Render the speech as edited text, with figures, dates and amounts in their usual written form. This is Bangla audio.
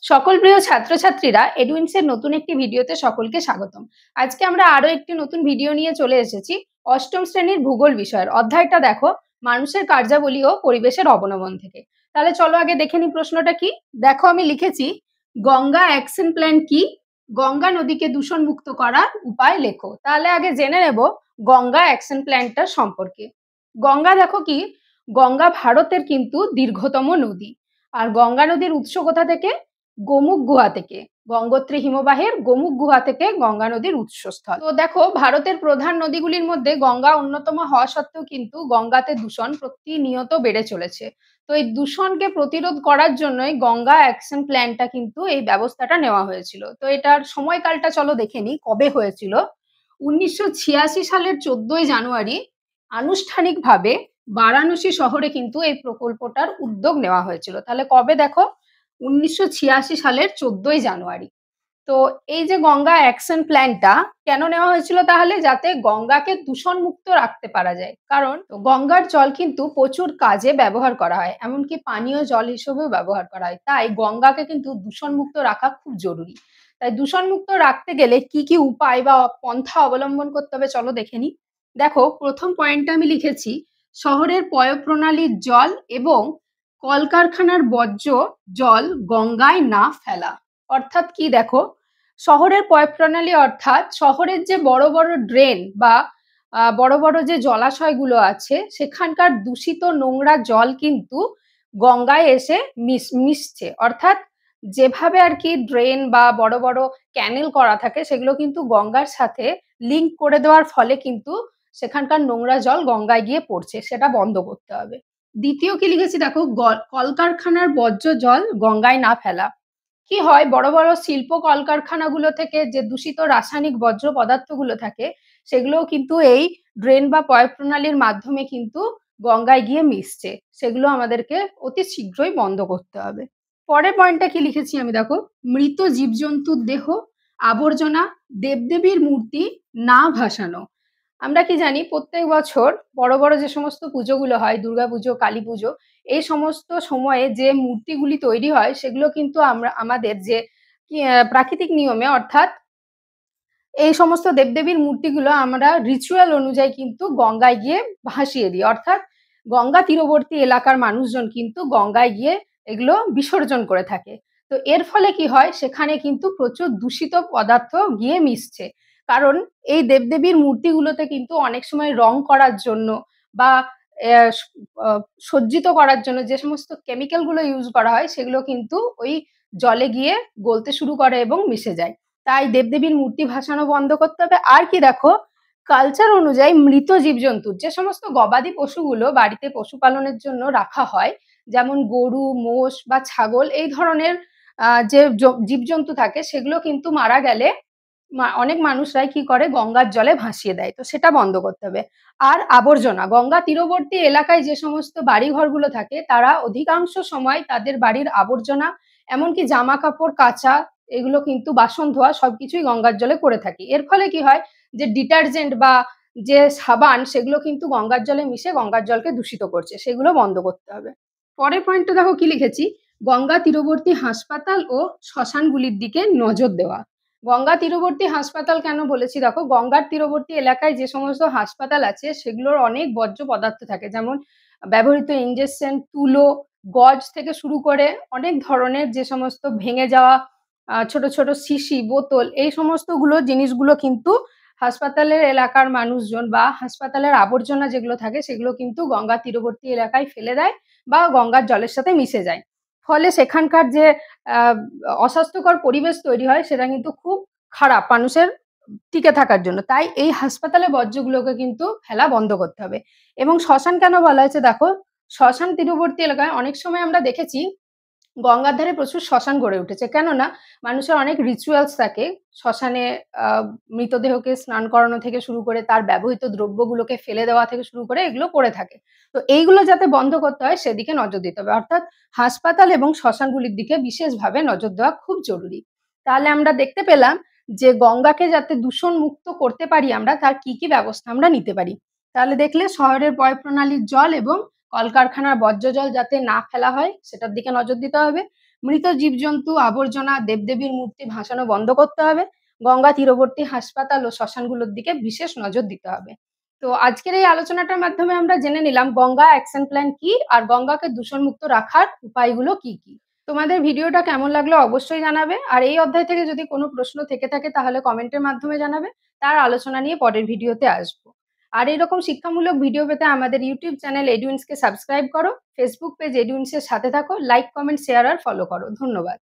সকল প্রিয় ছাত্রছাত্রীরা এডুইন্সের নতুন একটি ভিডিওতে সকলকে স্বাগতম। আজকে আমরা আরো একটি নতুন ভিডিও নিয়ে চলে এসেছি। অষ্টম শ্রেণীর ভূগোল বিষয়ের অধ্যায়টা দেখো, মানুষের কার্যাবলী ও পরিবেশের অবনমন থেকে। তাহলে চলো আগে দেখে নি প্রশ্নটা কি। দেখো আমি লিখেছি, গঙ্গা অ্যাকশন প্ল্যান কি? গঙ্গা নদীকে দূষণ মুক্ত করার উপায় লেখো। তাহলে আগে জেনে নেব গঙ্গা অ্যাকশন প্ল্যানটা সম্পর্কে। গঙ্গা দেখো কি, গঙ্গা ভারতের কিন্তু দীর্ঘতম নদী। আর গঙ্গা নদীর উৎস কোথা থেকে? গোমুখ গুহা থেকে। গঙ্গোত্রী হিমবাহের গোমুখ গুহা থেকে গঙ্গা নদীর উৎসস্থল। তো দেখো, ভারতের প্রধান নদীগুলির মধ্যে গঙ্গা অন্যতম হওয়া সত্ত্বেও কিন্তু গঙ্গাতে দূষণ প্রতিনিয়ত বেড়ে চলেছে। তো এই দূষণকে প্রতিরোধ করার জন্যই গঙ্গা অ্যাকশন প্ল্যানটা কিন্তু এই ব্যবস্থাটা নেওয়া হয়েছিল। তো এটার সময়কালটা চলো দেখে নি কবে হয়েছিল। 1986 সালের 14ই জানুয়ারি আনুষ্ঠানিকভাবে বারাণসী শহরে কিন্তু এই প্রকল্পটার উদ্যোগ নেওয়া হয়েছিল। তাহলে কবে দেখো, 1986 সালের 14ই জানুয়ারি। তো এই যে গঙ্গা অ্যাকশন প্ল্যানটা কেন নেওয়া হয়েছিল? তাহলে যাতে গঙ্গাকে দূষণ মুক্ত রাখতে পারা যায়। কারণ গঙ্গার জল কিন্তু প্রচুর কাজে ব্যবহার করা হয়, এমনকি পানীয় জল হিসেবেও ব্যবহার করা হয়। তাই গঙ্গাকে কিন্তু দূষণ মুক্ত রাখা খুব জরুরি। তাই দূষণ মুক্ত রাখতে গেলে কি কি উপায় বা পন্থা অবলম্বন করতে হবে চলো দেখে নি। দেখো, প্রথম পয়েন্টটা আমি লিখেছি, শহরের পয়ঃপ্রণালীর জল এবং কলকারখানার বর্জ্য জল গঙ্গায় না ফেলা। অর্থাৎ কি দেখো, শহরের পয়ঃপ্রণালী অর্থাৎ শহরের যে বড় বড় ড্রেন বা বড় বড় যে জলাশয়গুলো আছে, সেখানকার দূষিত নোংরা জল কিন্তু গঙ্গায় এসে মিশছে। অর্থাৎ যেভাবে আর কি ড্রেন বা বড় বড় ক্যানেল করা থাকে, সেগুলো কিন্তু গঙ্গার সাথে লিঙ্ক করে দেওয়ার ফলে কিন্তু সেখানকার নোংরা জল গঙ্গায় গিয়ে পড়ছে, সেটা বন্ধ করতে হবে। দ্বিতীয় কি লিখেছি দেখো, কলকারখানার বর্জ্য জল গঙ্গায় না ফেলা। কি হয়, বড় বড় শিল্প কলকারখানাগুলো থেকে যে দূষিত রাসায়নিক বর্জ্য পদার্থগুলো থাকে, সেগুলোও কিন্তু এই ড্রেন বা পয়ঃপ্রণালীর মাধ্যমে কিন্তু গঙ্গায় গিয়ে মিশছে। সেগুলো আমাদেরকে অতি শীঘ্রই বন্ধ করতে হবে। পরের পয়েন্টটা কি লিখেছি আমি দেখো, মৃত জীবজন্তুর দেহ, আবর্জনা, দেবদেবীর মূর্তি না ভাসানো। আমরা কি জানি, প্রত্যেক বছর বড় বড় যে সমস্ত পুজোগুলো হয়, দুর্গাপুজো, কালী পুজো, এই সমস্ত সময়ে যে মূর্তিগুলি তৈরি হয়, সেগুলো কিন্তু আমরা আমাদের যে প্রাকৃতিক নিয়মে, অর্থাৎ এই সমস্ত দেবদেবীর মূর্তিগুলো আমরা রিচুয়াল অনুযায়ী কিন্তু গঙ্গায় গিয়ে ভাসিয়ে দিই। অর্থাৎ গঙ্গা তীরবর্তী এলাকার মানুষজন কিন্তু গঙ্গায় গিয়ে এগুলো বিসর্জন করে থাকে। তো এর ফলে কি হয়, সেখানে কিন্তু প্রচুর দূষিত পদার্থ গিয়ে মিশছে। কারণ এই দেবদেবীর মূর্তিগুলোতে কিন্তু অনেক সময় রং করার জন্য বা সজ্জিত করার জন্য যে সমস্ত কেমিক্যালগুলো ইউজ করা হয়, সেগুলো কিন্তু ওই জলে গিয়ে গলতে শুরু করে এবং মিশে যায়। তাই দেবদেবীর মূর্তি ভাসানো বন্ধ করতে হবে। আর কি দেখো, কালচার অনুযায়ী মৃত জীবজন্তুর যে সমস্ত গবাদি পশুগুলো বাড়িতে পশুপালনের জন্য রাখা হয়, যেমন গরু, মোষ বা ছাগল, এই ধরনের যে জীবজন্তু থাকে, সেগুলো কিন্তু মারা গেলে অনেক মানুষরাই কি করে, গঙ্গার জলে ভাসিয়ে দেয়। তো সেটা বন্ধ করতে হবে। আর আবর্জনা, গঙ্গা তীরবর্তী এলাকায় যে সমস্ত বাড়ি ঘরগুলো থাকে, তারা অধিকাংশ সময় তাদের বাড়ির আবর্জনা, এমনকি জামা কাপড় কাচা, এগুলো কিন্তু বাসন ধোয়া সবকিছুই গঙ্গার জলে করে থাকি। এর ফলে কি হয়, যে ডিটারজেন্ট বা যে সাবান, সেগুলো কিন্তু গঙ্গার জলে মিশে গঙ্গার জলকে দূষিত করছে, সেগুলো বন্ধ করতে হবে। পরের পয়েন্টটা দেখো কি লিখেছি, গঙ্গা তীরবর্তী হাসপাতাল ও শ্মশানগুলির দিকে নজর দেওয়া। গঙ্গা তীরবর্তী হাসপাতাল কেন বলেছি দেখো, গঙ্গার তীরবর্তী এলাকায় যে সমস্ত হাসপাতাল আছে, সেগুলোর অনেক বর্জ্য পদার্থ থাকে, যেমন ব্যবহৃত ইঞ্জেকশন, তুলো, গজ থেকে শুরু করে অনেক ধরনের যে সমস্ত ভেঙে যাওয়া ছোট ছোট শিশি, বোতল, এই সমস্তগুলো জিনিসগুলো কিন্তু হাসপাতালের এলাকার মানুষজন বা হাসপাতালের আবর্জনা যেগুলো থাকে, সেগুলো কিন্তু গঙ্গা তীরবর্তী এলাকায় ফেলে দেয় বা গঙ্গার জলের সাথে মিশে যায়। ফলে সেখানকার যে অস্বাস্থ্যকর পরিবেশ তৈরি হয়, সেটা কিন্তু খুব খারাপ মানুষের টিকে থাকার জন্য। তাই এই হাসপাতালে বর্জ্যগুলোকে কিন্তু ফেলা বন্ধ করতে হবে। এবং শ্মশান কেন বলা হয়েছে দেখো, শ্মশান তীরবর্তী এলাকায় অনেক সময় আমরা দেখেছি গঙ্গার ধারে প্রচুর শ্মশান গড়ে উঠেছে। কেননা মানুষের অনেক রিচুয়ালস থাকে শ্মশানে, মৃতদেহকে স্নান করানো থেকে শুরু করে তার ব্যবহৃত দ্রব্যগুলোকে ফেলে দেওয়া থেকে শুরু করে এগুলো করে থাকে। তো এইগুলো যাতে বন্ধ করতে হয়, সেদিকে নজর দিতে হবে। অর্থাৎ হাসপাতাল এবং শ্মশানগুলির দিকে বিশেষভাবে নজর দেওয়া খুব জরুরি। তাহলে আমরা দেখতে পেলাম যে গঙ্গাকে যাতে দূষণ মুক্ত করতে পারি আমরা, তার কি কি ব্যবস্থা আমরা নিতে পারি। তাহলে দেখলে, শহরের পয়ঃপ্রণালীর জল এবং কলকারখানার বর্জ্য জল যাতে না ফেলা হয়, সেটার দিকে নজর দিতে হবে। মৃত জীবজন্তু, আবর্জনা, দেবদেবীর মূর্তি ভাসানো বন্ধ করতে হবে। গঙ্গা তীরবর্তী হাসপাতাল ও শ্মশানগুলোর দিকে বিশেষ নজর দিতে হবে। তো আজকের এই আলোচনাটার মাধ্যমে আমরা জেনে নিলাম গঙ্গা অ্যাকশন প্ল্যান কি আর গঙ্গাকে দূষণমুক্ত রাখার উপায়গুলো কি কি। তোমাদের ভিডিওটা কেমন লাগলো অবশ্যই জানাবে, আর এই অধ্যায় থেকে যদি কোনো প্রশ্ন থেকে থাকে তাহলে কমেন্টের মাধ্যমে জানাবে। তার আলোচনা নিয়ে পরের ভিডিওতে আসবো। আর এরকম শিক্ষামূলক ভিডিও পেতে আমাদের ইউটিউব চ্যানেল এডুইন্সকে সাবস্ক্রাইব করো, ফেসবুক পেজ এডুইন্সের সাথে থাকো, লাইক, কমেন্ট, শেয়ার আর ফলো করো। ধন্যবাদ।